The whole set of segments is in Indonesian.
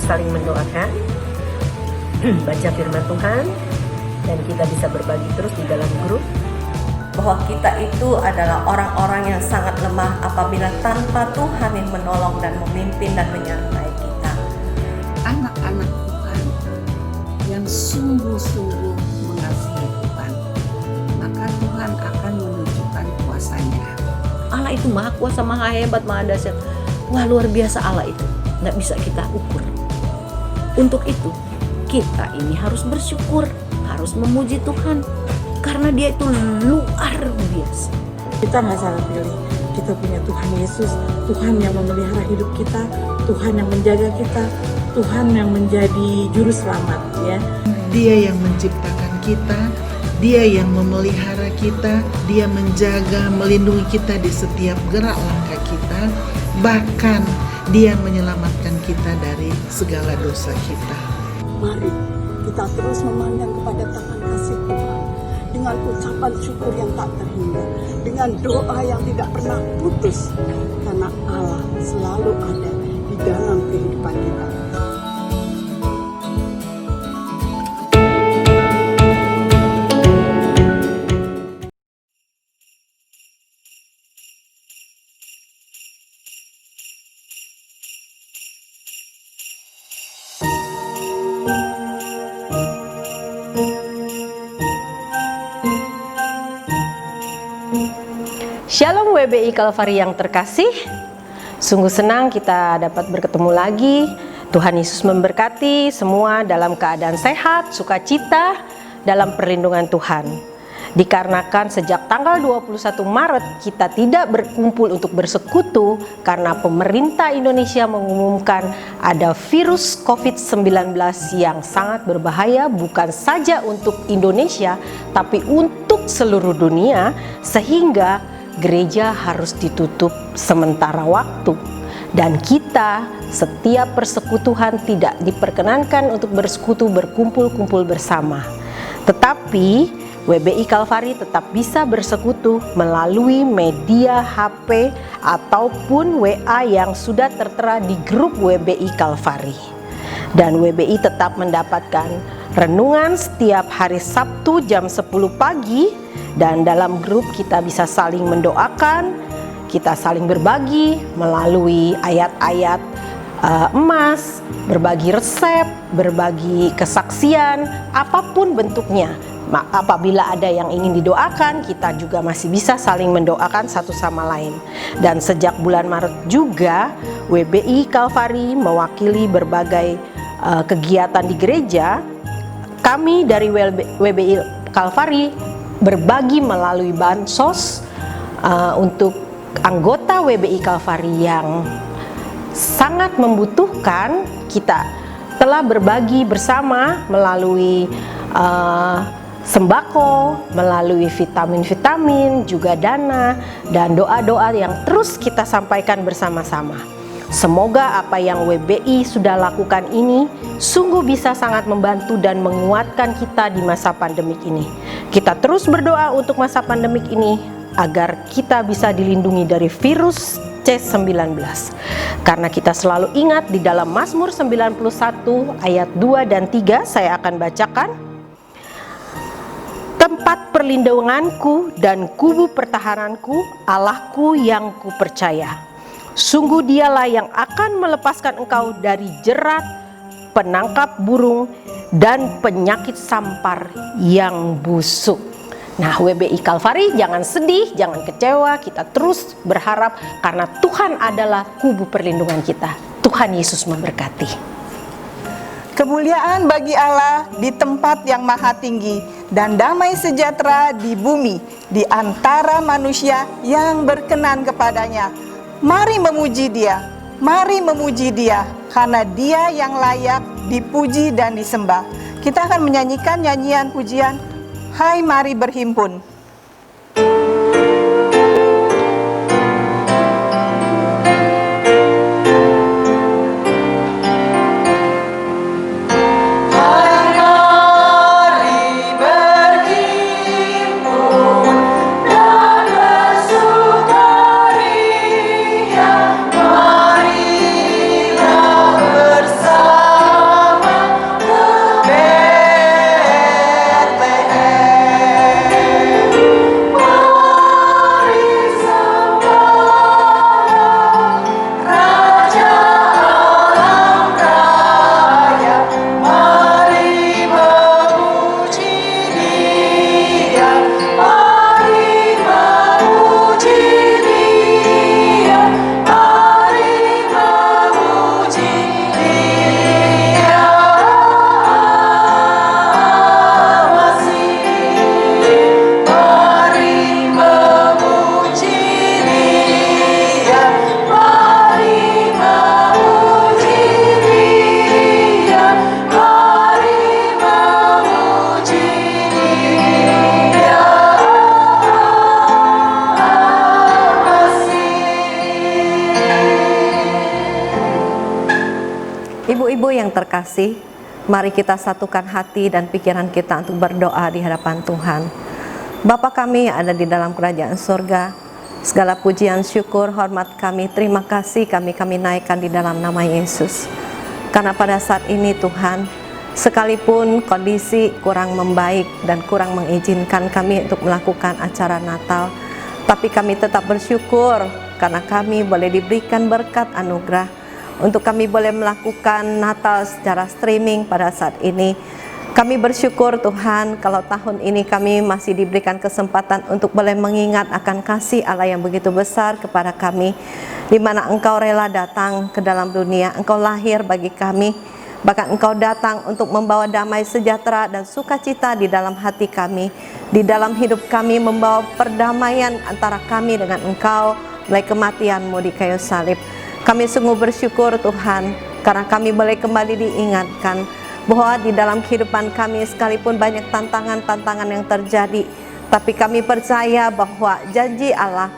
saling mendoakan, baca firman Tuhan, dan kita bisa berbagi terus di dalam grup bahwa kita itu adalah orang-orang yang sangat lemah apabila tanpa Tuhan yang menolong dan memimpin dan menyertai kita. Anak-anak Tuhan yang sungguh-sungguh mengasihi Tuhan, maka Tuhan akan menunjukkan kuasanya. Allah itu maha kuasa, maha hebat, maha dahsyat. Wah, luar biasa Allah itu, nggak bisa kita ukur. Untuk itu kita ini harus bersyukur, harus memuji Tuhan, karena Dia itu luar biasa. Kita nggak salah pilih. Kita punya Tuhan Yesus, Tuhan yang memelihara hidup kita, Tuhan yang menjaga kita, Tuhan yang menjadi juru selamat, ya. Dia yang menciptakan kita, Dia yang memelihara kita, Dia menjaga, melindungi kita di setiap gerak langkah kita, bahkan Dia menyelamatkan kita dari segala dosa kita. Mari kita terus memandang kepada tangan kasih Tuhan dengan ucapan syukur yang tak terhingga, dengan doa yang tidak pernah putus, karena Allah selalu ada di dalam kehidupan kita. Shalom WBI Kalvari yang terkasih. Sungguh senang kita dapat bertemu lagi. Tuhan Yesus memberkati semua dalam keadaan sehat, sukacita dalam perlindungan Tuhan. Dikarenakan sejak tanggal 21 Maret kita tidak berkumpul untuk bersekutu karena pemerintah Indonesia mengumumkan ada virus COVID-19 yang sangat berbahaya bukan saja untuk Indonesia tapi untuk seluruh dunia, sehingga gereja harus ditutup sementara waktu, dan kita setiap persekutuan tidak diperkenankan untuk bersekutu berkumpul-kumpul bersama. Tetapi WBI Kalvari tetap bisa bersekutu melalui media HP ataupun WA yang sudah tertera di grup WBI Kalvari. Dan WBI tetap mendapatkan renungan setiap hari Sabtu jam 10 pagi, dan dalam grup kita bisa saling mendoakan, kita saling berbagi melalui ayat-ayat emas, berbagi resep, berbagi kesaksian, apapun bentuknya. Apabila ada yang ingin didoakan, kita juga masih bisa saling mendoakan satu sama lain. Dan sejak bulan Maret juga WBI Kalvari mewakili berbagai kegiatan di gereja. Kami dari WBI Kalvari berbagi melalui bansos untuk anggota WBI Kalvari yang sangat membutuhkan. Kita telah berbagi bersama melalui sembako, melalui vitamin-vitamin, juga dana dan doa-doa yang terus kita sampaikan bersama-sama. Semoga apa yang WBI sudah lakukan ini sungguh bisa sangat membantu dan menguatkan kita di masa pandemik ini. Kita terus berdoa untuk masa pandemik ini agar kita bisa dilindungi dari virus C19. Karena kita selalu ingat di dalam Mazmur 91 ayat 2 dan 3, saya akan bacakan. Tempat perlindunganku dan kubu pertahananku, Allahku yang kupercaya. Sungguh Dialah yang akan melepaskan engkau dari jerat penangkap burung dan penyakit sampar yang busuk. Nah, WBI Kalvari jangan sedih, jangan kecewa, kita terus berharap karena Tuhan adalah kubu perlindungan kita. Tuhan Yesus memberkati. Kemuliaan bagi Allah di tempat yang maha tinggi dan damai sejahtera di bumi di antara manusia yang berkenan kepadanya. Mari memuji Dia, mari memuji Dia, karena Dia yang layak dipuji dan disembah. Kita akan menyanyikan nyanyian pujian, Hai Mari Berhimpun. Bersama Ibu-ibu yang terkasih, mari kita satukan hati dan pikiran kita untuk berdoa di hadapan Tuhan. Bapa kami yang ada di dalam kerajaan surga, segala pujian, syukur, hormat kami, terima kasih kami naikkan di dalam nama Yesus. Karena pada saat ini Tuhan, sekalipun kondisi kurang membaik dan kurang mengizinkan kami untuk melakukan acara Natal, tapi kami tetap bersyukur karena kami boleh diberikan berkat anugerah untuk kami boleh melakukan Natal secara streaming pada saat ini. Kami bersyukur Tuhan kalau tahun ini kami masih diberikan kesempatan untuk boleh mengingat akan kasih Allah yang begitu besar kepada kami, di mana Engkau rela datang ke dalam dunia, Engkau lahir bagi kami, bahkan Engkau datang untuk membawa damai sejahtera dan sukacita di dalam hati kami, di dalam hidup kami, membawa perdamaian antara kami dengan Engkau melalui kematian-Mu di kayu salib. Kami sungguh bersyukur Tuhan, karena kami boleh kembali diingatkan bahwa di dalam kehidupan kami sekalipun banyak tantangan-tantangan yang terjadi, tapi kami percaya bahwa janji Allah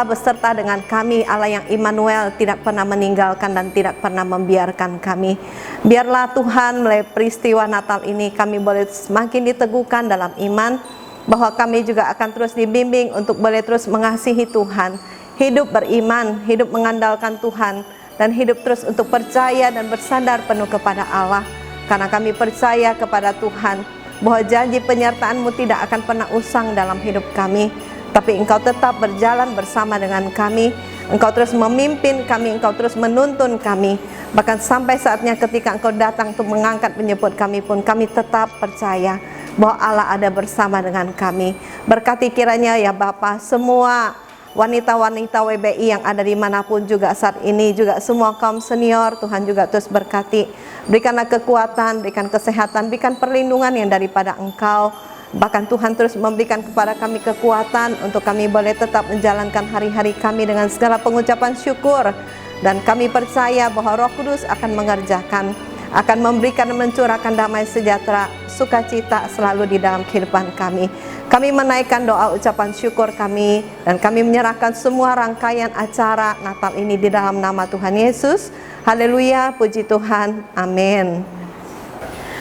beserta dengan kami, Allah yang Immanuel, tidak pernah meninggalkan dan tidak pernah membiarkan kami. Biarlah Tuhan melalui peristiwa Natal ini kami boleh semakin diteguhkan dalam iman, bahwa kami juga akan terus dibimbing untuk boleh terus mengasihi Tuhan, hidup beriman, hidup mengandalkan Tuhan, dan hidup terus untuk percaya dan bersandar penuh kepada Allah. Karena kami percaya kepada Tuhan bahwa janji penyertaan-Mu tidak akan pernah usang dalam hidup kami, tapi Engkau tetap berjalan bersama dengan kami. Engkau terus memimpin kami, Engkau terus menuntun kami. Bahkan sampai saatnya ketika Engkau datang untuk mengangkat penyebut kami pun, kami tetap percaya bahwa Allah ada bersama dengan kami. Berkati kiranya ya Bapa semua wanita-wanita WBI yang ada dimanapun juga saat ini, juga semua kaum senior, Tuhan juga terus berkati. Berikanlah kekuatan, berikan kesehatan, berikan perlindungan yang daripada Engkau. Bahkan Tuhan terus memberikan kepada kami kekuatan untuk kami boleh tetap menjalankan hari-hari kami dengan segala pengucapan syukur. Dan kami percaya bahwa Roh Kudus akan mengerjakan, akan memberikan dan mencurahkan damai sejahtera, sukacita selalu di dalam kehidupan kami. Kami menaikkan doa ucapan syukur kami, dan kami menyerahkan semua rangkaian acara Natal ini di dalam nama Tuhan Yesus. Haleluya, puji Tuhan, amin.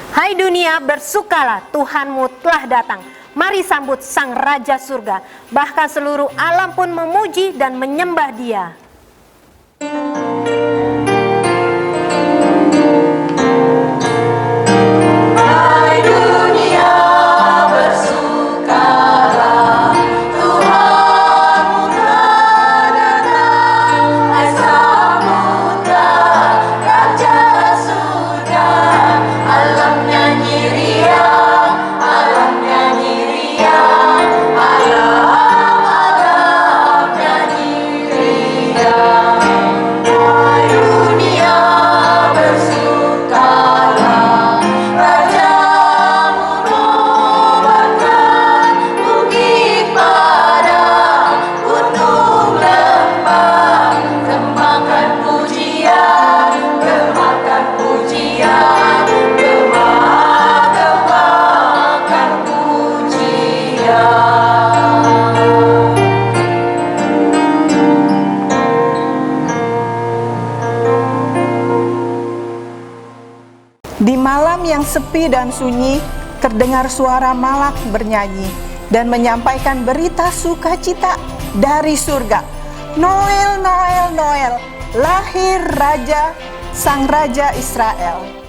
Hai dunia, bersukalah, Tuhanmu telah datang. Mari sambut Sang Raja Surga. Bahkan seluruh alam pun memuji dan menyembah Dia. Di malam yang sepi dan sunyi, terdengar suara malak bernyanyi dan menyampaikan berita sukacita dari surga. Noel, Noel, Noel, lahir Raja, Sang Raja Israel.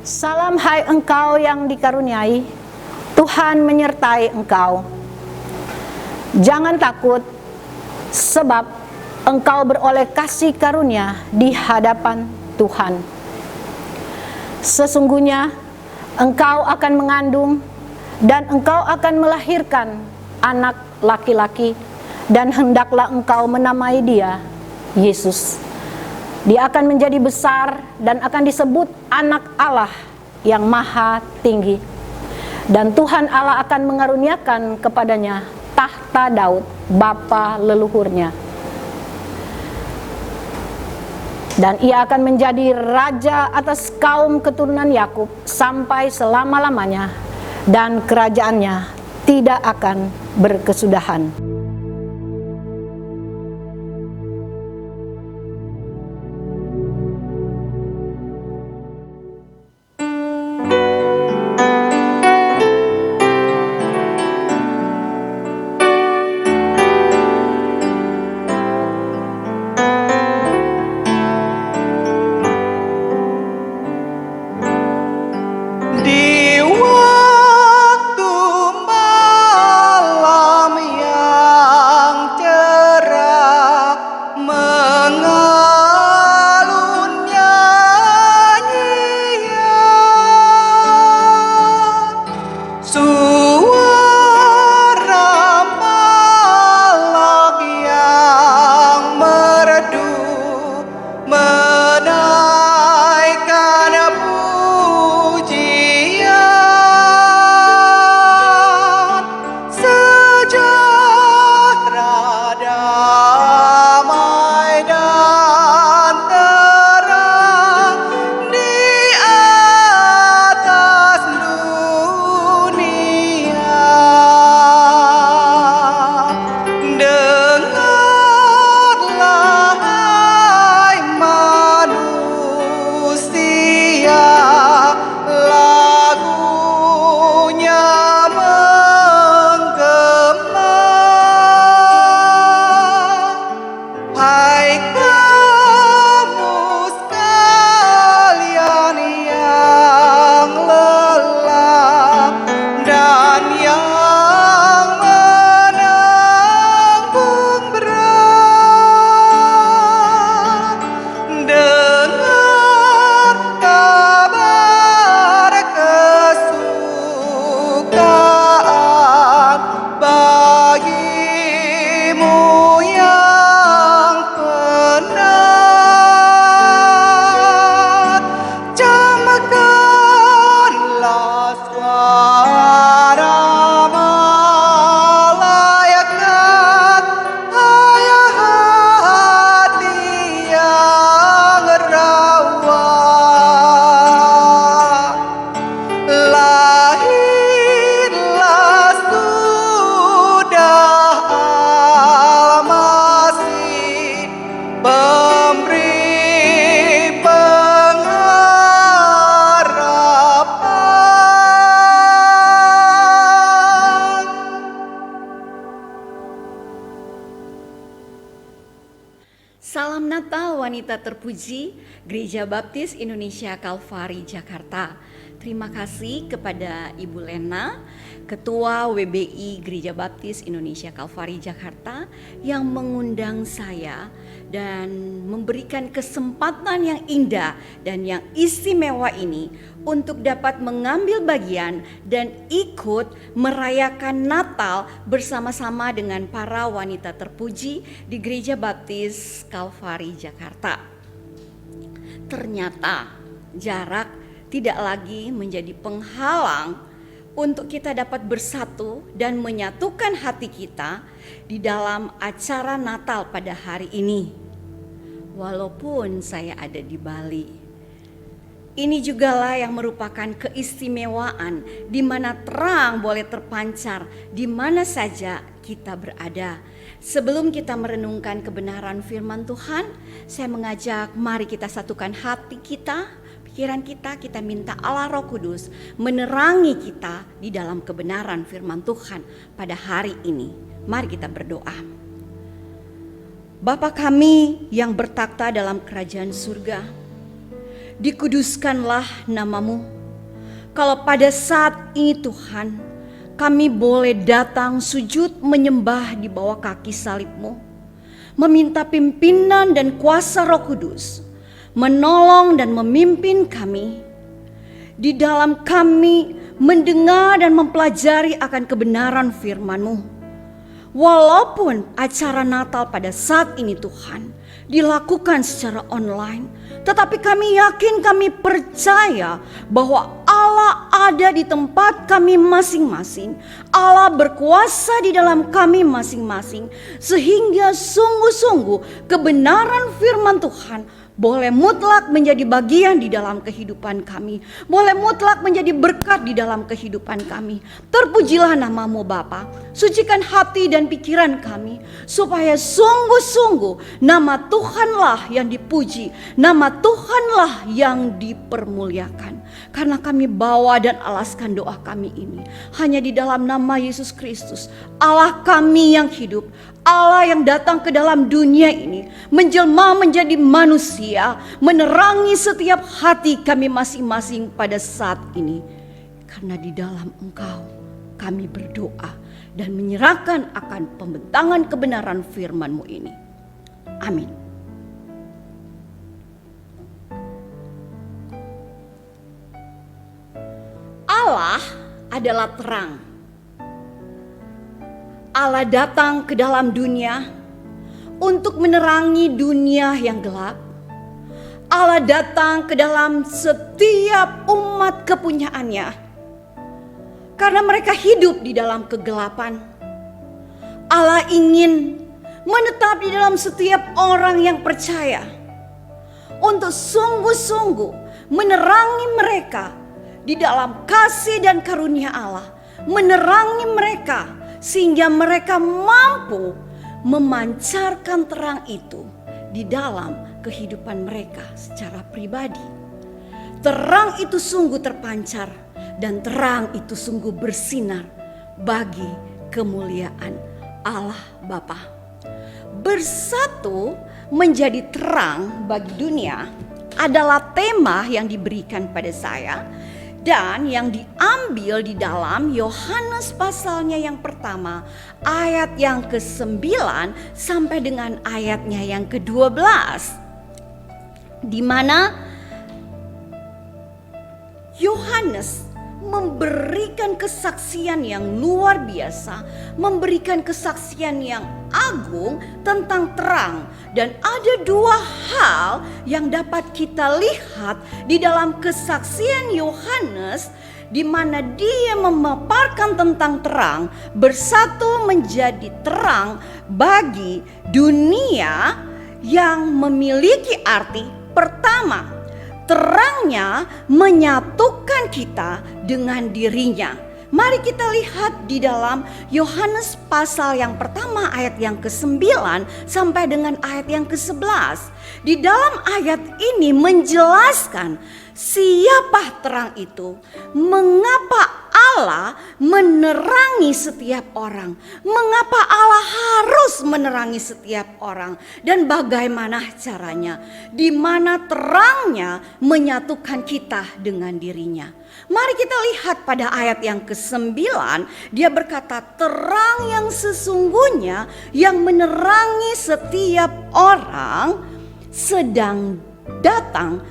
Salam hai engkau yang dikaruniai, Tuhan menyertai engkau. Jangan takut, sebab engkau beroleh kasih karunia di hadapan Tuhan. Sesungguhnya engkau akan mengandung dan engkau akan melahirkan anak laki-laki, dan hendaklah engkau menamai dia Yesus. Dia akan menjadi besar dan akan disebut anak Allah yang maha tinggi. Dan Tuhan Allah akan mengaruniakan kepadanya tahta Daud, bapa leluhurnya. Dan ia akan menjadi raja atas kaum keturunan Yakub sampai selama-lamanya, dan kerajaannya tidak akan berkesudahan. Di waktu malam yang cerah mengalun nyanyian, suara malak yang merdu menaikkan pujian, sejahtera damai dan terang di atas dunia. Dengarlah hai manusia, lagunya menggema. Hai kamu sekalian yang lelah dan yang menanggung berat, dengar kabar kesukaan bagimu yang penat. Camkanlah suara malaikat, hai hati yang rawat. Lahirlah sudah Al-Masih, pemberi pengharapan. Salam Natal wanita terpuji Gereja Baptis Indonesia Kalvari Jakarta. Terima kasih kepada Ibu Lena, Ketua WBI Gereja Baptis Indonesia Kalvari Jakarta, yang mengundang saya dan memberikan kesempatan yang indah dan yang istimewa ini untuk dapat mengambil bagian dan ikut merayakan Natal bersama-sama dengan para wanita terpuji di Gereja Baptis Kalvari Jakarta. Ternyata jarak tidak lagi menjadi penghalang untuk kita dapat bersatu dan menyatukan hati kita di dalam acara Natal pada hari ini. Walaupun saya ada di Bali, ini jugalah yang merupakan keistimewaan di mana terang boleh terpancar di mana saja kita berada. Sebelum kita merenungkan kebenaran firman Tuhan, saya mengajak mari kita satukan hati kita, pikiran kita, kita minta Allah Roh Kudus menerangi kita di dalam kebenaran firman Tuhan pada hari ini. Mari kita berdoa. Bapa kami yang bertakhta dalam kerajaan surga, dikuduskanlah namamu, kalau pada saat ini Tuhan, kami boleh datang sujud menyembah di bawah kaki salib-Mu, meminta pimpinan dan kuasa Roh Kudus, menolong dan memimpin kami, di dalam kami mendengar dan mempelajari akan kebenaran firman-Mu. Walaupun acara Natal pada saat ini Tuhan dilakukan secara online, tetapi kami yakin, kami percaya bahwa Allah ada di tempat kami masing-masing. Allah berkuasa di dalam kami masing-masing, sehingga sungguh-sungguh kebenaran firman Tuhan boleh mutlak menjadi bagian di dalam kehidupan kami, boleh mutlak menjadi berkat di dalam kehidupan kami. Terpujilah nama-Mu Bapa, sucikan hati dan pikiran kami, supaya sungguh-sungguh nama Tuhanlah yang dipuji, nama Tuhanlah yang dipermuliakan. Karena kami bawa dan alaskan doa kami ini hanya di dalam nama Yesus Kristus, Allah kami yang hidup, Allah yang datang ke dalam dunia ini, menjelma menjadi manusia, menerangi setiap hati kami masing-masing pada saat ini. Karena di dalam Engkau kami berdoa dan menyerahkan akan pembentangan kebenaran firman-Mu ini. Amin. Allah adalah terang. Allah datang ke dalam dunia untuk menerangi dunia yang gelap. Allah datang ke dalam setiap umat kepunyaannya, karena mereka hidup di dalam kegelapan. Allah ingin menetap di dalam setiap orang yang percaya, untuk sungguh-sungguh menerangi mereka di dalam kasih dan karunia Allah, menerangi mereka sehingga mereka mampu memancarkan terang itu di dalam kehidupan mereka secara pribadi. Terang itu sungguh terpancar dan terang itu sungguh bersinar bagi kemuliaan Allah Bapa. Bersatu menjadi terang bagi dunia adalah tema yang diberikan pada saya, dan yang diambil di dalam Yohanes pasalnya yang pertama, ayat yang ke-9 sampai dengan ayatnya yang ke-12, di mana Yohanes memberikan kesaksian yang luar biasa, memberikan kesaksian yang agung tentang terang. Dan ada dua hal yang dapat kita lihat di dalam kesaksian Yohanes, di mana dia memaparkan tentang terang, bersatu menjadi terang bagi dunia yang memiliki arti pertama. Terangnya menyatukan kita dengan dirinya. Mari kita lihat di dalam Yohanes pasal yang pertama ayat yang ke-9 sampai dengan ayat yang ke-11. Di dalam ayat ini menjelaskan siapa terang itu, mengapa Allah menerangi setiap orang, mengapa Allah harus menerangi setiap orang, dan bagaimana caranya, di mana terangnya menyatukan kita dengan dirinya. Mari kita lihat pada ayat yang ke-9, dia berkata, terang yang sesungguhnya yang menerangi setiap orang sedang datang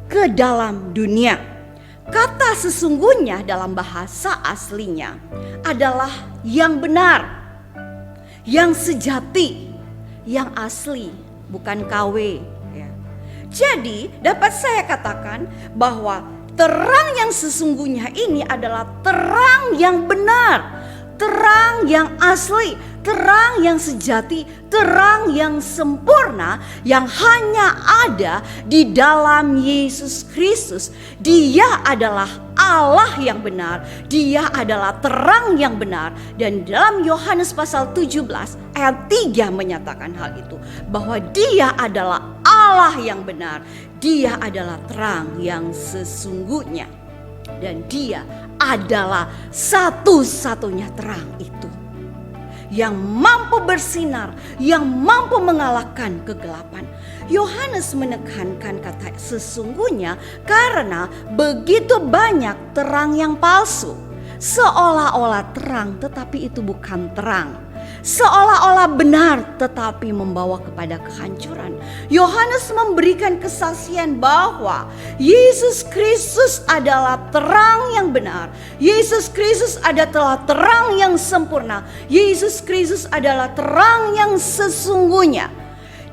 ke dalam dunia. Kata sesungguhnya dalam bahasa aslinya adalah yang benar, yang sejati, yang asli, bukan KW. Ya. Jadi dapat saya katakan bahwa terang yang sesungguhnya ini adalah terang yang benar, terang yang asli, terang yang sejati, terang yang sempurna yang hanya ada di dalam Yesus Kristus. Dia adalah Allah yang benar, dia adalah terang yang benar. Dan dalam Yohanes pasal 17 ayat 3 menyatakan hal itu, bahwa dia adalah Allah yang benar, dia adalah terang yang sesungguhnya, dan dia adalah satu-satunya terang itu. yang mampu bersinar, yang mampu mengalahkan kegelapan. Yohanes menekankan kata sesungguhnya karena begitu banyak terang yang palsu. Seolah-olah terang tetapi itu bukan terang. Seolah-olah benar tetapi membawa kepada kehancuran. Yohanes memberikan kesaksian bahwa Yesus Kristus adalah terang yang benar. Yesus Kristus adalah terang yang sempurna. Yesus Kristus adalah terang yang sesungguhnya.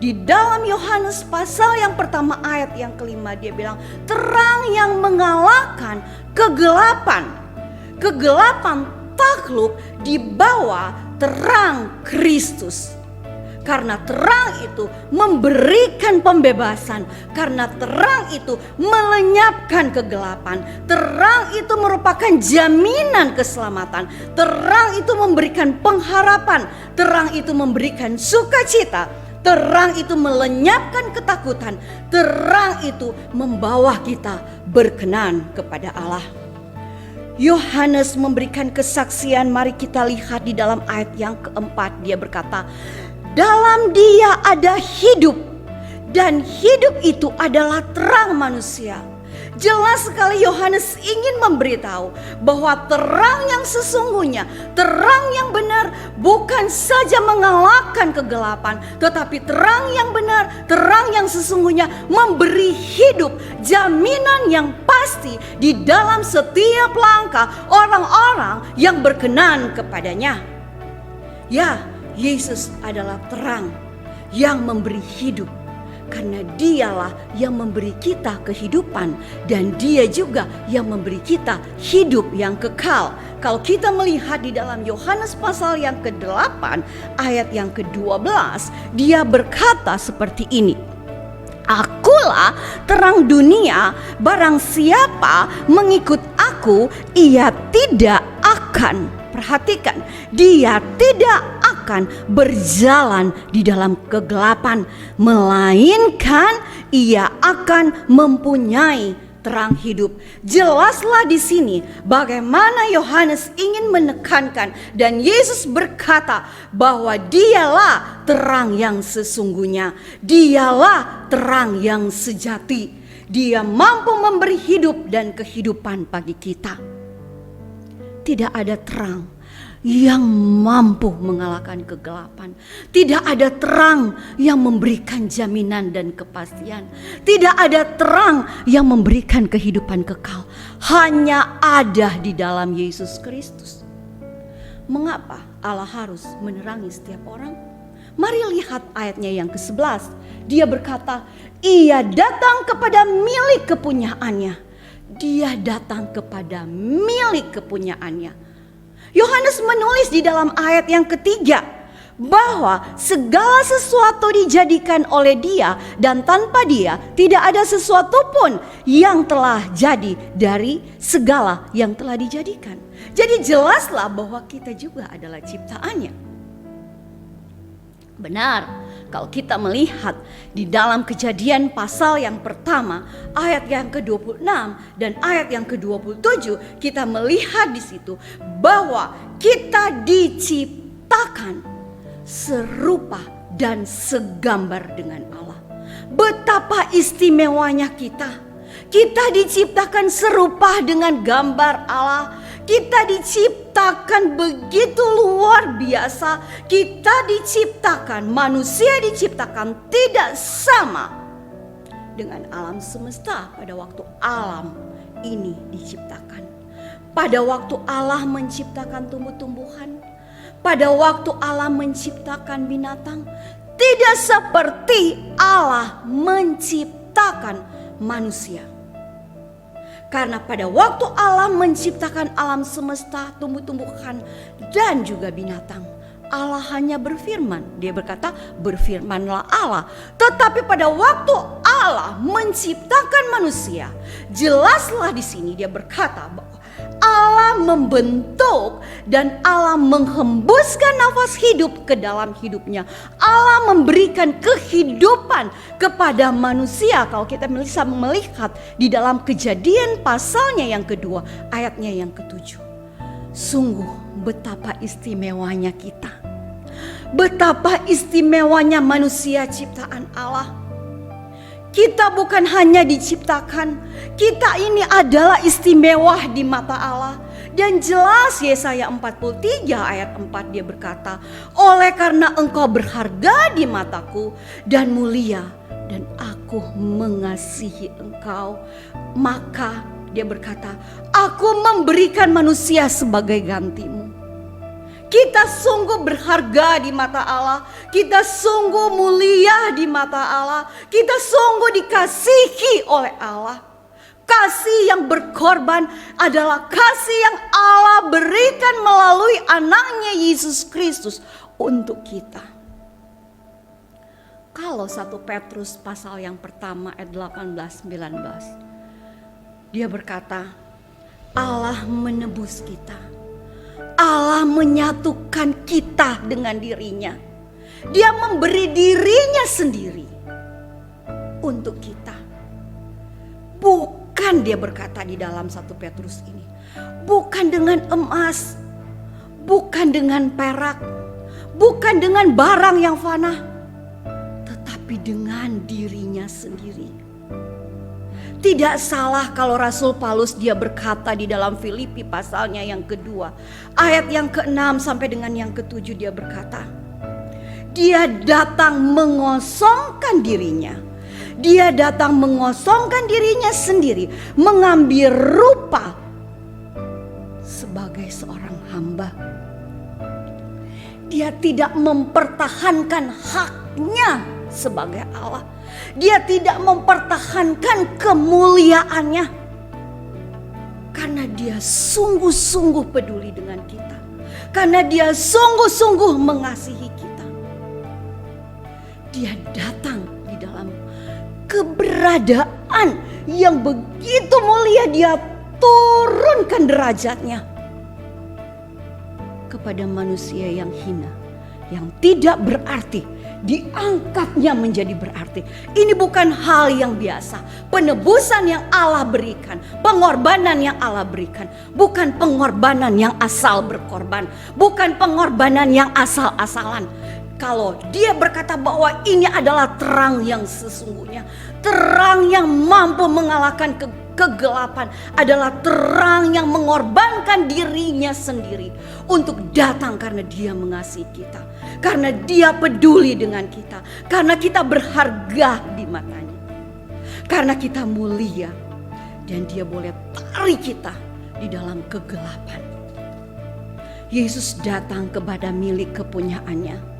Di dalam Yohanes pasal yang pertama ayat yang kelima dia bilang terang yang mengalahkan kegelapan. Kegelapan takluk di bawah terang Kristus. Karena terang itu memberikan pembebasan. Karena terang itu melenyapkan kegelapan. Terang itu merupakan jaminan keselamatan. Terang itu memberikan pengharapan. Terang itu memberikan sukacita. Terang itu melenyapkan ketakutan. Terang itu membawa kita berkenan kepada Allah. Yohanes memberikan kesaksian, mari kita lihat di dalam ayat yang keempat. Dia berkata, dalam dia ada hidup dan hidup itu adalah terang manusia. Jelas sekali Yohanes ingin memberitahu bahwa terang yang sesungguhnya, terang yang benar bukan saja mengalahkan kegelapan, tetapi terang yang benar, terang yang sesungguhnya memberi hidup, jaminan yang pasti di dalam setiap langkah orang-orang yang berkenan kepadanya. Ya, Yesus adalah terang yang memberi hidup. Karena dialah yang memberi kita kehidupan dan dia juga yang memberi kita hidup yang kekal. Kalau kita melihat di dalam Yohanes pasal yang ke-8 ayat yang ke-12, dia berkata seperti ini. Akulah terang dunia, barang siapa mengikut aku, ia tidak akan, perhatikan, dia tidak akan berjalan di dalam kegelapan, melainkan ia akan mempunyai terang hidup. Jelaslah di sini bagaimana Yohanes ingin menekankan dan Yesus berkata bahwa dialah terang yang sesungguhnya. Dialah terang yang sejati. Dia mampu memberi hidup dan kehidupan bagi kita. Tidak ada terang yang mampu mengalahkan kegelapan. Tidak ada terang yang memberikan jaminan dan kepastian. Tidak ada terang yang memberikan kehidupan kekal. Hanya ada di dalam Yesus Kristus. Mengapa Allah harus menerangi setiap orang? Mari lihat ayatnya yang ke-11. Dia berkata, ia datang kepada milik kepunyaannya. Dia datang kepada milik kepunyaannya. Yohanes menulis di dalam ayat yang ketiga bahwa segala sesuatu dijadikan oleh dia dan tanpa dia tidak ada sesuatu pun yang telah jadi dari segala yang telah dijadikan. Jadi jelaslah bahwa kita juga adalah ciptaannya. Benar, kalau kita melihat di dalam Kejadian pasal yang pertama, ayat yang ke-26 dan ayat yang ke-27, kita melihat di situ bahwa kita diciptakan serupa dan segambar dengan Allah. Betapa istimewanya kita. Kita diciptakan serupa dengan gambar Allah. Kita diciptakan begitu luar biasa. Kita diciptakan, manusia diciptakan tidak sama dengan alam semesta pada waktu alam ini diciptakan. Pada waktu Allah menciptakan tumbuh-tumbuhan, pada waktu Allah menciptakan binatang, tidak seperti Allah menciptakan manusia. Karena pada waktu Allah menciptakan alam semesta, tumbuh-tumbuhan dan juga binatang, Allah hanya berfirman. Dia berkata, berfirmanlah Allah. Tetapi pada waktu Allah menciptakan manusia, jelaslah di sini dia berkata bahwa Allah membentuk dan Allah menghembuskan nafas hidup ke dalam hidupnya. Allah memberikan kehidupan kepada manusia. Kalau kita bisa melihat di dalam Kejadian pasalnya yang kedua, ayatnya yang ke-7. Sungguh betapa istimewanya kita. betapa istimewanya manusia ciptaan Allah. Kita bukan hanya diciptakan, kita ini adalah istimewa di mata Allah. Dan jelas Yesaya 43 ayat 4 dia berkata, oleh karena engkau berharga di mataku dan mulia dan aku mengasihi engkau, maka dia berkata, aku memberikan manusia sebagai gantimu. Kita sungguh berharga di mata Allah, kita sungguh mulia di mata Allah, kita sungguh dikasihi oleh Allah. Kasih yang berkorban adalah kasih yang Allah berikan melalui anaknya Yesus Kristus untuk kita. Kalau 1 Petrus pasal yang pertama ayat 18-19, dia berkata, Allah menebus kita, Allah menyatukan kita dengan dirinya. Dia memberi dirinya sendiri untuk kita. Bukan, dia berkata di dalam 1 Petrus ini, bukan dengan emas, bukan dengan perak, bukan dengan barang yang fana, tetapi dengan dirinya sendiri. Tidak salah kalau Rasul Paulus dia berkata di dalam Filipi pasalnya yang kedua, ayat yang ke-6 sampai dengan yang ke-7 dia berkata, dia datang mengosongkan dirinya. Dia datang mengosongkan dirinya sendiri, mengambil rupa sebagai seorang hamba. Dia tidak mempertahankan haknya sebagai Allah. Dia tidak mempertahankan kemuliaannya. Karena dia sungguh-sungguh peduli dengan kita. Karena dia sungguh-sungguh mengasihi kita. Dia datang di dalam keberadaan yang begitu mulia, dia turunkan derajatnya kepada manusia yang hina, yang tidak berarti, diangkatnya menjadi berarti. Ini bukan hal yang biasa. Penebusan yang Allah berikan, pengorbanan yang Allah berikan, bukan pengorbanan yang asal berkorban, bukan pengorbanan yang asal-asalan. Kalau dia berkata bahwa ini adalah terang yang sesungguhnya, terang yang mampu mengalahkan kegelapan, adalah terang yang mengorbankan dirinya sendiri untuk datang karena dia mengasihi kita, karena dia peduli dengan kita, karena kita berharga di matanya, karena kita mulia dan dia boleh tarik kita di dalam kegelapan. Yesus datang kepada milik kepunyaannya.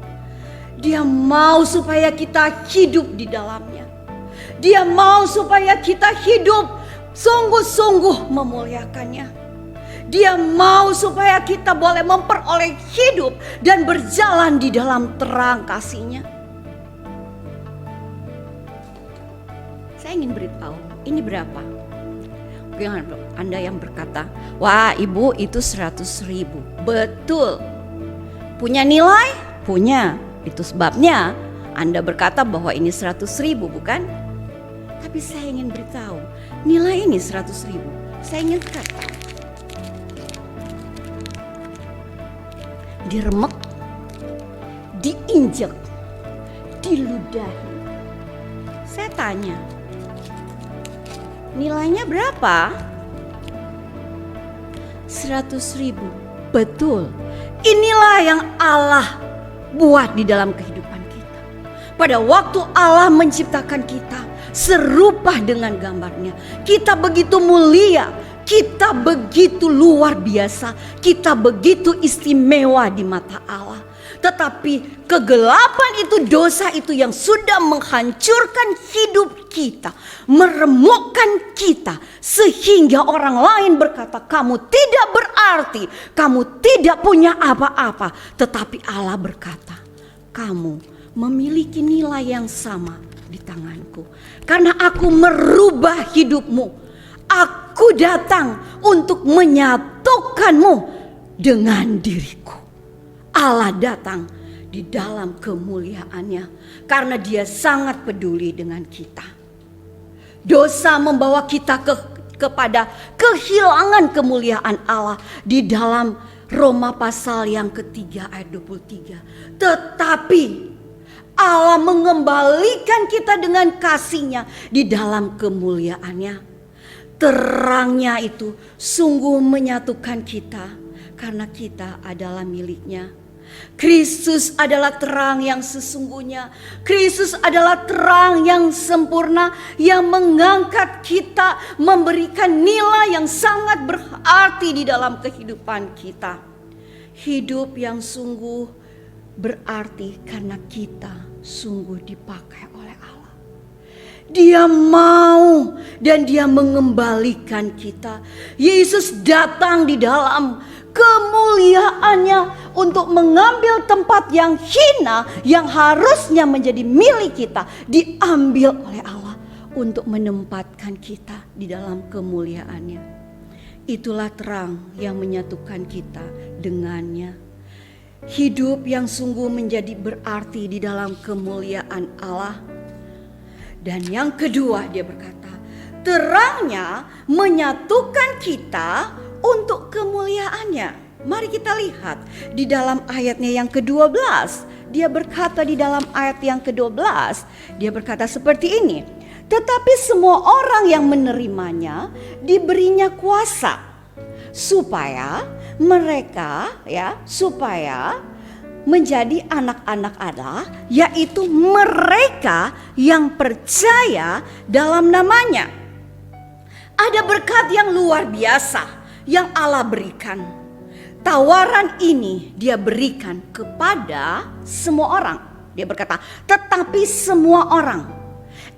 Dia mau supaya kita hidup di dalamnya. Dia mau supaya kita hidup sungguh-sungguh memuliakannya. Dia mau supaya kita boleh memperoleh hidup dan berjalan di dalam terang kasih-Nya. Saya ingin beritahu, ini berapa? Mungkin Anda yang berkata, wah ibu itu 100.000. Betul. Punya nilai? Punya. Itu sebabnya Anda berkata bahwa ini 100.000, bukan? Tapi saya ingin beritahu, nilai ini 100.000. Saya ingin kata, diremek, diinjek, diludahi. Saya tanya, nilainya berapa? 100.000. Betul. Inilah yang Allah buat di dalam kehidupan kita. Pada waktu Allah menciptakan kita serupa dengan gambarnya, kita begitu mulia, kita begitu luar biasa, kita begitu istimewa di mata Allah. Tetapi kegelapan itu, dosa itu yang sudah menghancurkan hidup kita, meremukkan kita, sehingga orang lain berkata kamu tidak berarti, kamu tidak punya apa-apa. Tetapi Allah berkata, kamu memiliki nilai yang sama di tanganku, karena aku merubah hidupmu. Aku datang untuk menyatukanmu dengan diriku. Allah datang di dalam kemuliaannya karena dia sangat peduli dengan kita. Dosa membawa kita kepada kehilangan kemuliaan Allah di dalam Roma pasal yang ketiga ayat 23. Tetapi Allah mengembalikan kita dengan kasih-Nya di dalam kemuliaan-Nya. Terang-Nya itu sungguh menyatukan kita karena kita adalah milik-Nya. Kristus adalah terang yang sesungguhnya. Kristus adalah terang yang sempurna yang mengangkat kita, memberikan nilai yang sangat berarti di dalam kehidupan kita. Hidup yang sungguh berarti karena kita sungguh dipakai oleh Allah. Dia mau dan Dia mengembalikan kita. Yesus datang di dalam kemuliaan-Nya untuk mengambil tempat yang hina yang harusnya menjadi milik kita, diambil oleh Allah untuk menempatkan kita di dalam kemuliaan-Nya. Itulah terang yang menyatukan kita dengannya. Hidup yang sungguh menjadi berarti di dalam kemuliaan Allah. Dan yang kedua dia berkata, terang-Nya menyatukan kita untuk kemuliaan-Nya. Mari kita lihat di dalam ayatnya yang ke-12. Dia berkata di dalam ayat yang ke-12, dia berkata seperti ini. Tetapi semua orang yang menerimanya diberinya kuasa supaya mereka supaya menjadi anak-anak Allah, yaitu mereka yang percaya dalam namanya. Ada berkat yang luar biasa yang Allah berikan. Tawaran ini Dia berikan kepada semua orang. Dia berkata, tetapi semua orang.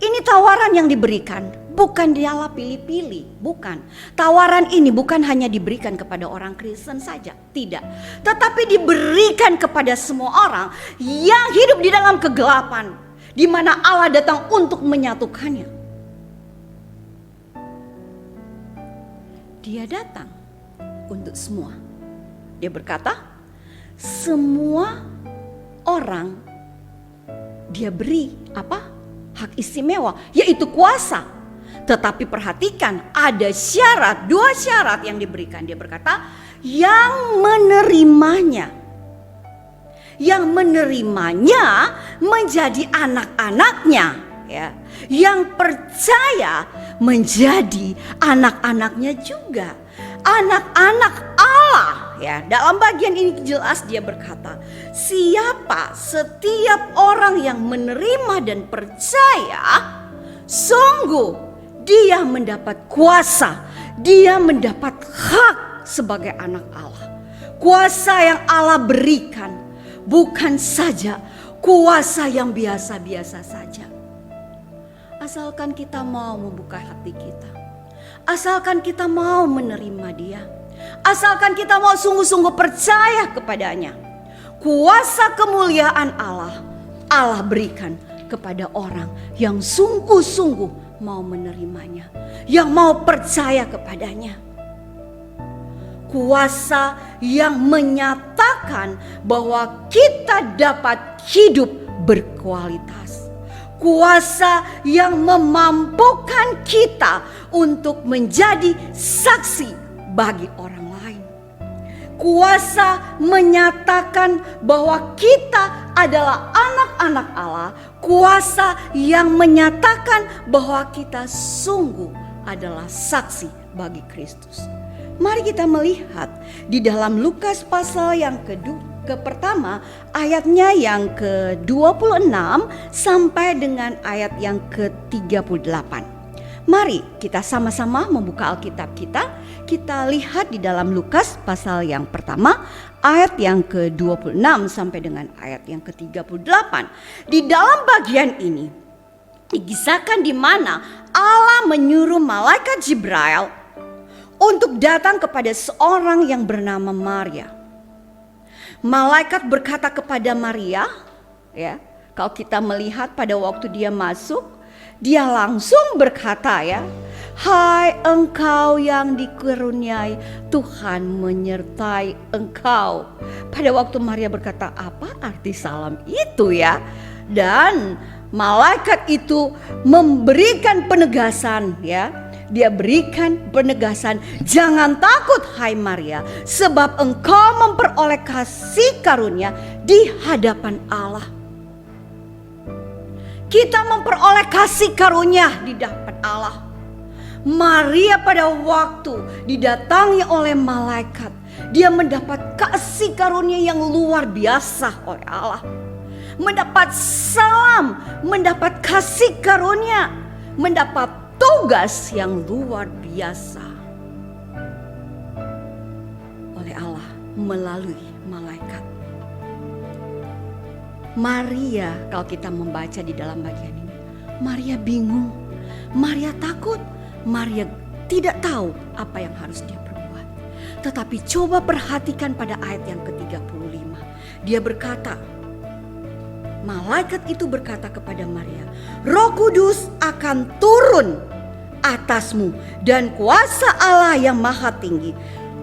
Ini tawaran yang diberikan, bukan Dialah pilih-pilih, bukan. Tawaran ini bukan hanya diberikan kepada orang Kristen saja, tidak. Tetapi diberikan kepada semua orang yang hidup di dalam kegelapan, di mana Allah datang untuk menyatukannya. Dia datang untuk semua. Dia berkata, semua orang Dia beri apa? Hak istimewa, yaitu kuasa. Tetapi perhatikan, ada syarat, 2 syarat yang diberikan. Dia berkata, yang menerimanya. Yang menerimanya menjadi anak-anaknya, ya. Yang percaya menjadi anak-anaknya juga. Anak-anak Allah, ya. Dalam bagian ini jelas dia berkata, siapa setiap orang yang menerima dan percaya, sungguh dia mendapat kuasa, dia mendapat hak sebagai anak Allah. Kuasa yang Allah berikan bukan saja kuasa yang biasa-biasa saja. Asalkan kita mau membuka hati kita, asalkan kita mau menerima Dia, asalkan kita mau sungguh-sungguh percaya kepadanya. Kuasa kemuliaan Allah berikan kepada orang yang sungguh-sungguh mau menerimanya, yang mau percaya kepadanya. Kuasa yang menyatakan bahwa kita dapat hidup berkualitas. Kuasa yang memampukan kita untuk menjadi saksi bagi orang lain. Kuasa menyatakan bahwa kita adalah anak-anak Allah. Kuasa yang menyatakan bahwa kita sungguh adalah saksi bagi Kristus. Mari kita melihat di dalam Lukas pasal yang pertama ayatnya yang ke-26 sampai dengan ayat yang ke-38. Mari kita sama-sama membuka Alkitab kita. Kita lihat di dalam Lukas pasal yang pertama ayat yang ke-26 sampai dengan ayat yang ke-38. Di dalam bagian ini dikisahkan di mana Allah menyuruh malaikat Jibril untuk datang kepada seorang yang bernama Maria. Malaikat berkata kepada Maria, ya, kalau kita melihat pada waktu dia masuk, dia langsung berkata, ya, hai engkau yang dikaruniai, Tuhan menyertai engkau. Pada waktu Maria berkata, apa arti salam itu, ya? Dan malaikat itu memberikan penegasan, ya. dia berikan penegasan, jangan takut hai Maria, sebab engkau memperoleh kasih karunia di hadapan Allah. Kita memperoleh kasih karunia di hadapan Allah. Maria pada waktu didatangi oleh malaikat, dia mendapat kasih karunia yang luar biasa oleh Allah. Mendapat salam, mendapat kasih karunia, mendapat tugas yang luar biasa oleh Allah melalui malaikat. Maria, kalau kita membaca di dalam bagian ini, Maria bingung, Maria takut, Maria tidak tahu apa yang harus dia perbuat. Tetapi coba perhatikan pada ayat yang ke-35. Dia berkata, malaikat itu berkata kepada Maria, Roh Kudus akan turun atasmu dan kuasa Allah yang Maha Tinggi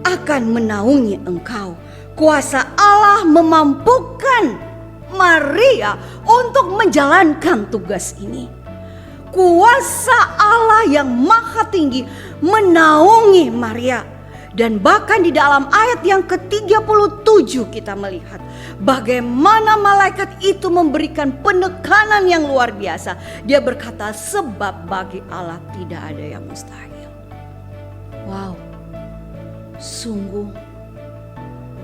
akan menaungi engkau. Kuasa Allah memampukan Maria untuk menjalankan tugas ini. Kuasa Allah yang Maha Tinggi menaungi Maria. Dan bahkan di dalam ayat yang ke-37 kita melihat bagaimana malaikat itu memberikan penekanan yang luar biasa. Dia berkata, sebab bagi Allah tidak ada yang mustahil. Wow, sungguh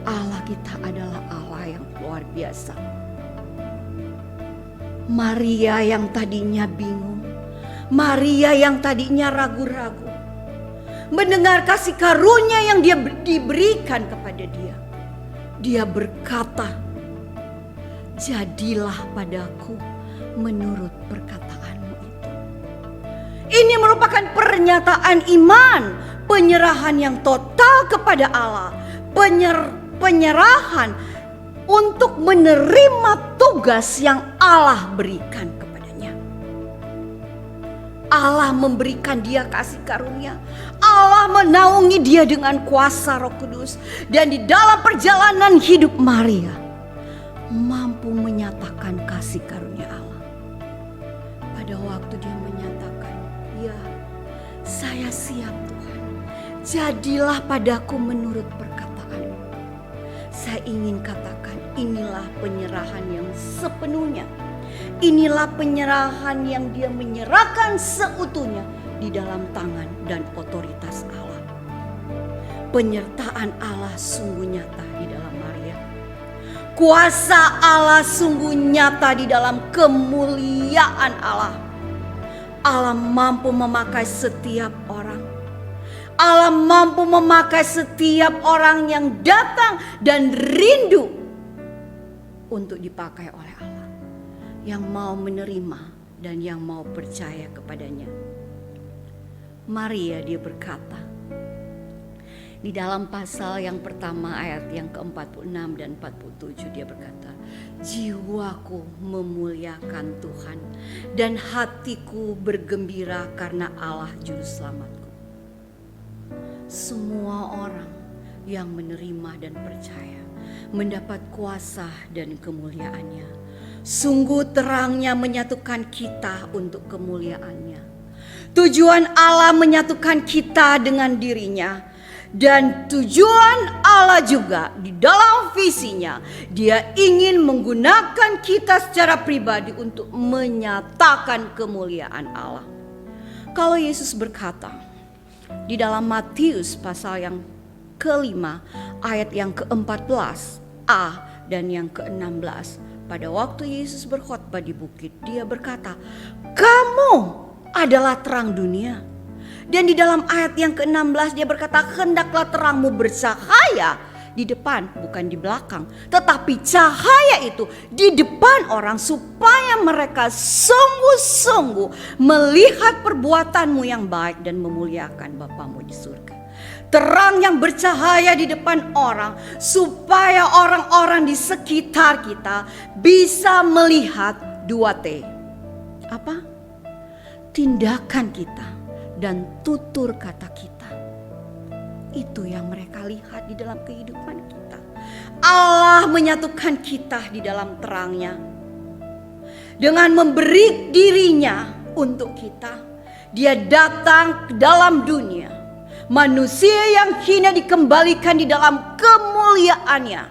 Allah kita adalah Allah yang luar biasa. Maria yang tadinya bingung, Maria yang tadinya ragu-ragu, mendengar kasih karunia yang dia diberikan kepada dia. Dia berkata, jadilah padaku menurut perkataanmu itu. Ini merupakan pernyataan iman, penyerahan yang total kepada Allah, penyerahan untuk menerima tugas yang Allah berikan kepadanya. Allah memberikan dia kasih karunia. Allah menaungi dia dengan kuasa Roh Kudus. Dan di dalam perjalanan hidup Maria mampu menyatakan kasih karunia Allah. Pada waktu dia menyatakan, ya saya siap Tuhan, jadilah padaku menurut perkataanmu. Saya ingin katakan, inilah penyerahan yang sepenuhnya. Inilah penyerahan yang dia menyerahkan seutuhnya di dalam tangan dan otoritas Allah. Penyertaan Allah sungguh nyata di dalam Maria. Kuasa Allah sungguh nyata di dalam kemuliaan Allah. Allah mampu memakai setiap orang. Allah mampu memakai setiap orang yang datang dan rindu untuk dipakai oleh Allah, yang mau menerima dan yang mau percaya kepadanya. Maria, dia berkata di dalam pasal yang pertama ayat yang ke-46 dan 47, dia berkata, jiwaku memuliakan Tuhan dan hatiku bergembira karena Allah juru selamatku. Semua orang yang menerima dan percaya mendapat kuasa dan kemuliaannya. Sungguh terangnya menyatukan kita untuk kemuliaannya. Tujuan Allah menyatukan kita dengan dirinya. Dan tujuan Allah juga di dalam visinya, dia ingin menggunakan kita secara pribadi untuk menyatakan kemuliaan Allah. Kalau Yesus berkata di dalam Matius pasal yang ke-5 ayat yang ke-14a dan yang ke-16, pada waktu Yesus berkhotbah di bukit, dia berkata, kamu adalah terang dunia. Dan di dalam ayat yang ke-16 dia berkata, hendaklah terangmu bercahaya di depan, bukan di belakang, tetapi cahaya itu di depan orang, supaya mereka sungguh-sungguh melihat perbuatanmu yang baik dan memuliakan Bapamu di surga. Terang yang bercahaya di depan orang, supaya orang-orang di sekitar kita bisa melihat 2T. Apa? Tindakan kita dan tutur kata kita. Itu yang mereka lihat di dalam kehidupan kita. Allah menyatukan kita di dalam terangnya dengan memberi dirinya untuk kita. Dia datang ke dalam dunia. Manusia yang hina dikembalikan di dalam kemuliaannya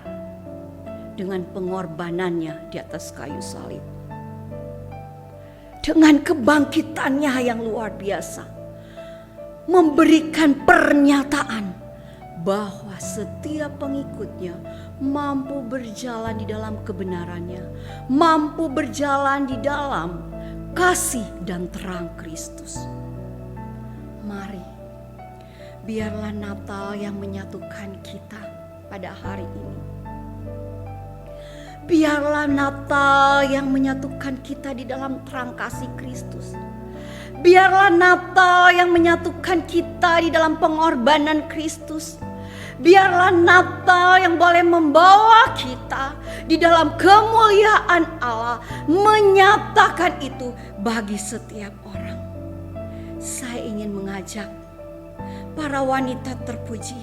dengan pengorbanannya di atas kayu salib. Dengan kebangkitannya yang luar biasa, memberikan pernyataan bahwa setiap pengikutnya mampu berjalan di dalam kebenarannya, mampu berjalan di dalam kasih dan terang Kristus. Mari, biarlah Natal yang menyatukan kita pada hari ini. Biarlah Natal yang menyatukan kita di dalam terang kasih Kristus. Biarlah Natal yang menyatukan kita di dalam pengorbanan Kristus. Biarlah Natal yang boleh membawa kita di dalam kemuliaan Allah, menyatakan itu bagi setiap orang. Saya ingin mengajak para wanita terpuji,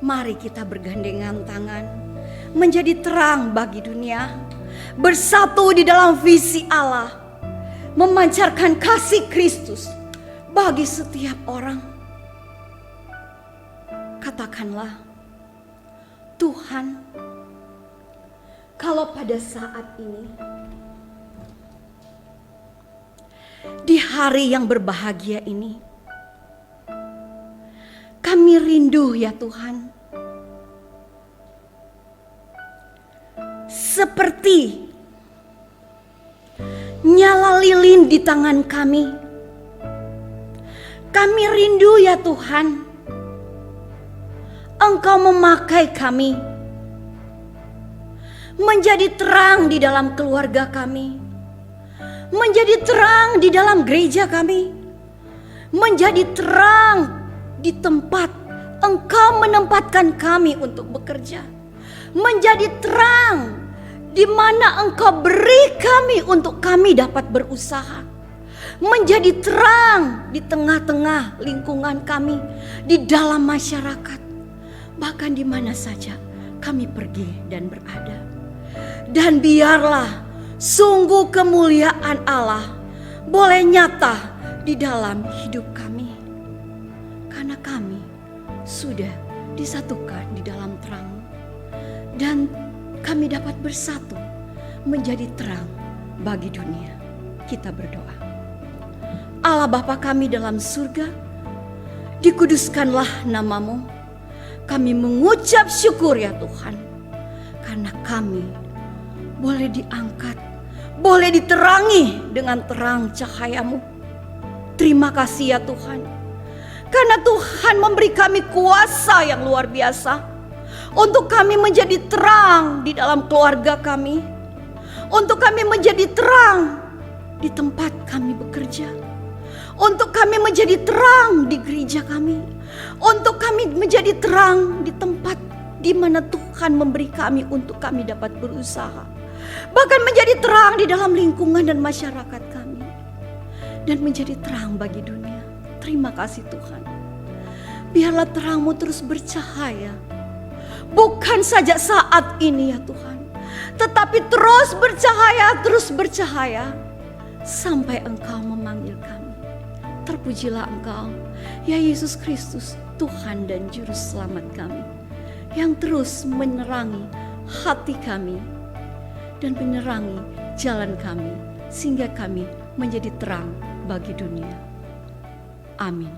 mari kita bergandengan tangan, menjadi terang bagi dunia, bersatu di dalam visi Allah, memancarkan kasih Kristus bagi setiap orang. Katakanlah, Tuhan, kalau pada saat ini, di hari yang berbahagia ini, kami rindu ya Tuhan, seperti nyala lilin di tangan kami. Kami rindu ya Tuhan, Engkau memakai kami menjadi terang di dalam keluarga kami, menjadi terang di dalam gereja kami, menjadi terang di tempat Engkau menempatkan kami untuk bekerja, menjadi terang di mana Engkau beri kami untuk kami dapat berusaha, menjadi terang di tengah-tengah lingkungan kami, di dalam masyarakat, bahkan di mana saja kami pergi dan berada. Dan biarlah sungguh kemuliaan Allah boleh nyata di dalam hidup kami, karena kami sudah disatukan di dalam terang, dan kami dapat bersatu menjadi terang bagi dunia. Kita berdoa. Allah Bapa kami dalam surga, dikuduskanlah nama-Mu. Kami mengucap syukur ya Tuhan, karena kami boleh diangkat, boleh diterangi dengan terang cahaya-Mu. Terima kasih ya Tuhan, karena Tuhan memberi kami kuasa yang luar biasa untuk kami menjadi terang di dalam keluarga kami, untuk kami menjadi terang di tempat kami bekerja, untuk kami menjadi terang di gereja kami, untuk kami menjadi terang di tempat di mana Tuhan memberi kami untuk kami dapat berusaha, bahkan menjadi terang di dalam lingkungan dan masyarakat kami, dan menjadi terang bagi dunia. Terima kasih Tuhan. Biarlah terang-Mu terus bercahaya, bukan saja saat ini ya Tuhan, tetapi terus bercahaya sampai Engkau memanggil kami. Terpujilah Engkau ya Yesus Kristus, Tuhan dan Juru Selamat kami, yang terus menerangi hati kami dan menerangi jalan kami, sehingga kami menjadi terang bagi dunia. Amin.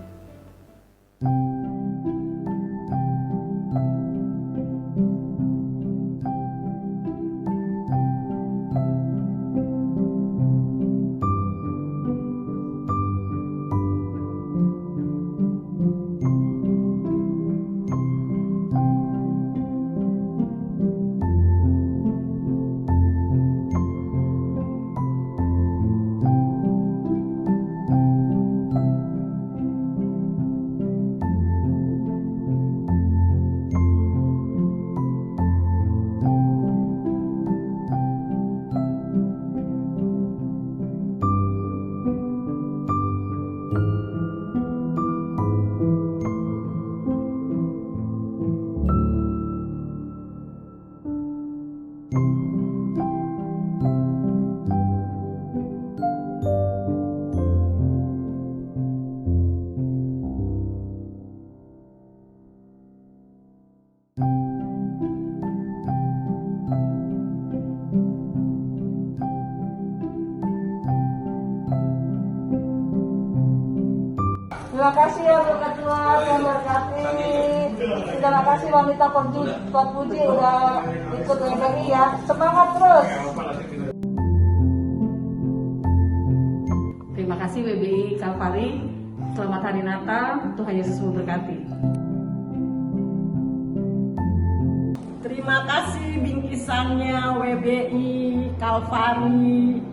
Terima kasih ya berkat Tuhan yang berkati. Terima kasih wanita Tuan Puji udah ikut WBI ya. Semangat terus. Terima kasih WBI Kalvari. Selamat Hari Natal. Tuhan Yesus memberkati. Terima kasih bingkisannya WBI Kalvari.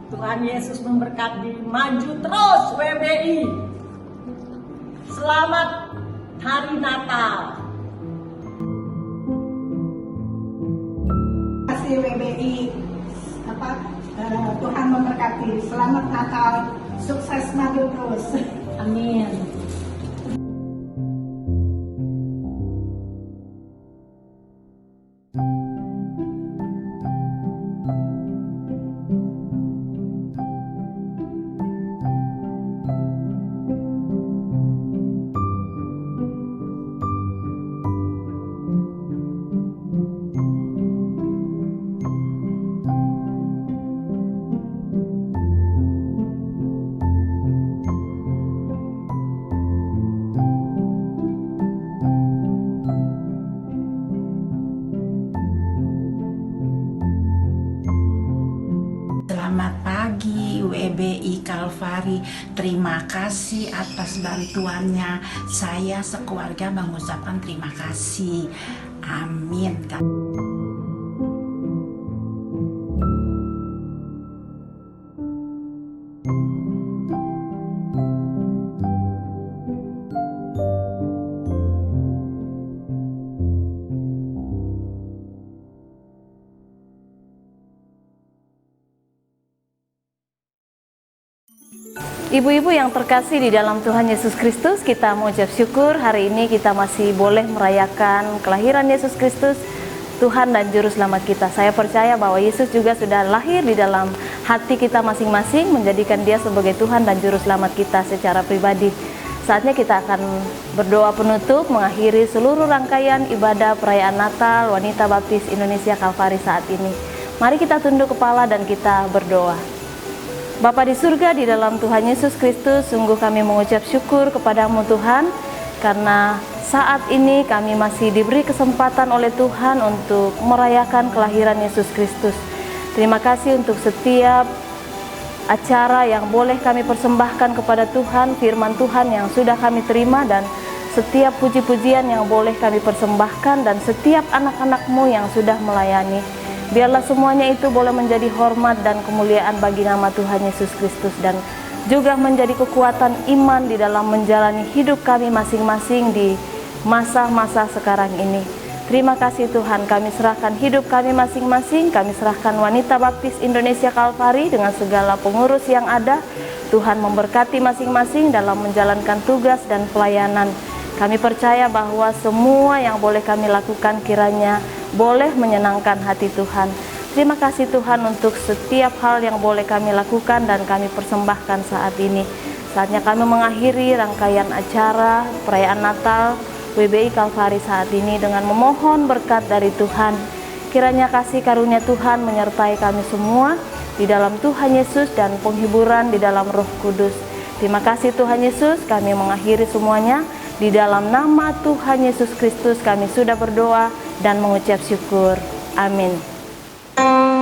Tuhan Yesus memberkati. Maju terus WBI. Selamat Hari Natal. Terima kasih WBI. Tuhan memberkati. Selamat Natal. Sukses maju terus. Amin. Selamat pagi WBI Kalvari. Terima kasih atas bantuannya. Saya sekeluarga mengucapkan terima kasih. Amin. Ibu-ibu yang terkasih di dalam Tuhan Yesus Kristus, kita mengucap syukur hari ini kita masih boleh merayakan kelahiran Yesus Kristus, Tuhan dan Juru Selamat kita. Saya percaya bahwa Yesus juga sudah lahir di dalam hati kita masing-masing, menjadikan Dia sebagai Tuhan dan Juru Selamat kita secara pribadi. Saatnya kita akan berdoa penutup mengakhiri seluruh rangkaian ibadah perayaan Natal Wanita Baptis Indonesia Kalvari saat ini. Mari kita tunduk kepala dan kita berdoa. Bapa di surga, di dalam Tuhan Yesus Kristus, sungguh kami mengucap syukur kepadamu Tuhan, karena saat ini kami masih diberi kesempatan oleh Tuhan untuk merayakan kelahiran Yesus Kristus. Terima kasih untuk setiap acara yang boleh kami persembahkan kepada Tuhan, firman Tuhan yang sudah kami terima, dan setiap puji-pujian yang boleh kami persembahkan, dan setiap anak-anak-Mu yang sudah melayani. Biarlah semuanya itu boleh menjadi hormat dan kemuliaan bagi nama Tuhan Yesus Kristus, dan juga menjadi kekuatan iman di dalam menjalani hidup kami masing-masing di masa-masa sekarang ini. Terima kasih Tuhan, kami serahkan hidup kami masing-masing, kami serahkan Wanita Baptis Indonesia Kalvari dengan segala pengurus yang ada. Tuhan memberkati masing-masing dalam menjalankan tugas dan pelayanan. Kami percaya bahwa semua yang boleh kami lakukan kiranya boleh menyenangkan hati Tuhan. Terima kasih Tuhan untuk setiap hal yang boleh kami lakukan dan kami persembahkan saat ini. Saatnya kami mengakhiri rangkaian acara perayaan Natal WBI Kalvari saat ini dengan memohon berkat dari Tuhan. Kiranya kasih karunia Tuhan menyertai kami semua di dalam Tuhan Yesus dan penghiburan di dalam Roh Kudus. Terima kasih Tuhan Yesus, kami mengakhiri semuanya. Di dalam nama Tuhan Yesus Kristus kami sudah berdoa dan mengucap syukur. Amin. Christmas.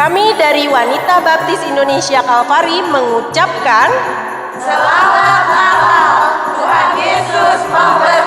Kami dari Wanita Baptis Indonesia Kalvari mengucapkan Selamat Natal, Tuhan Yesus memberkati.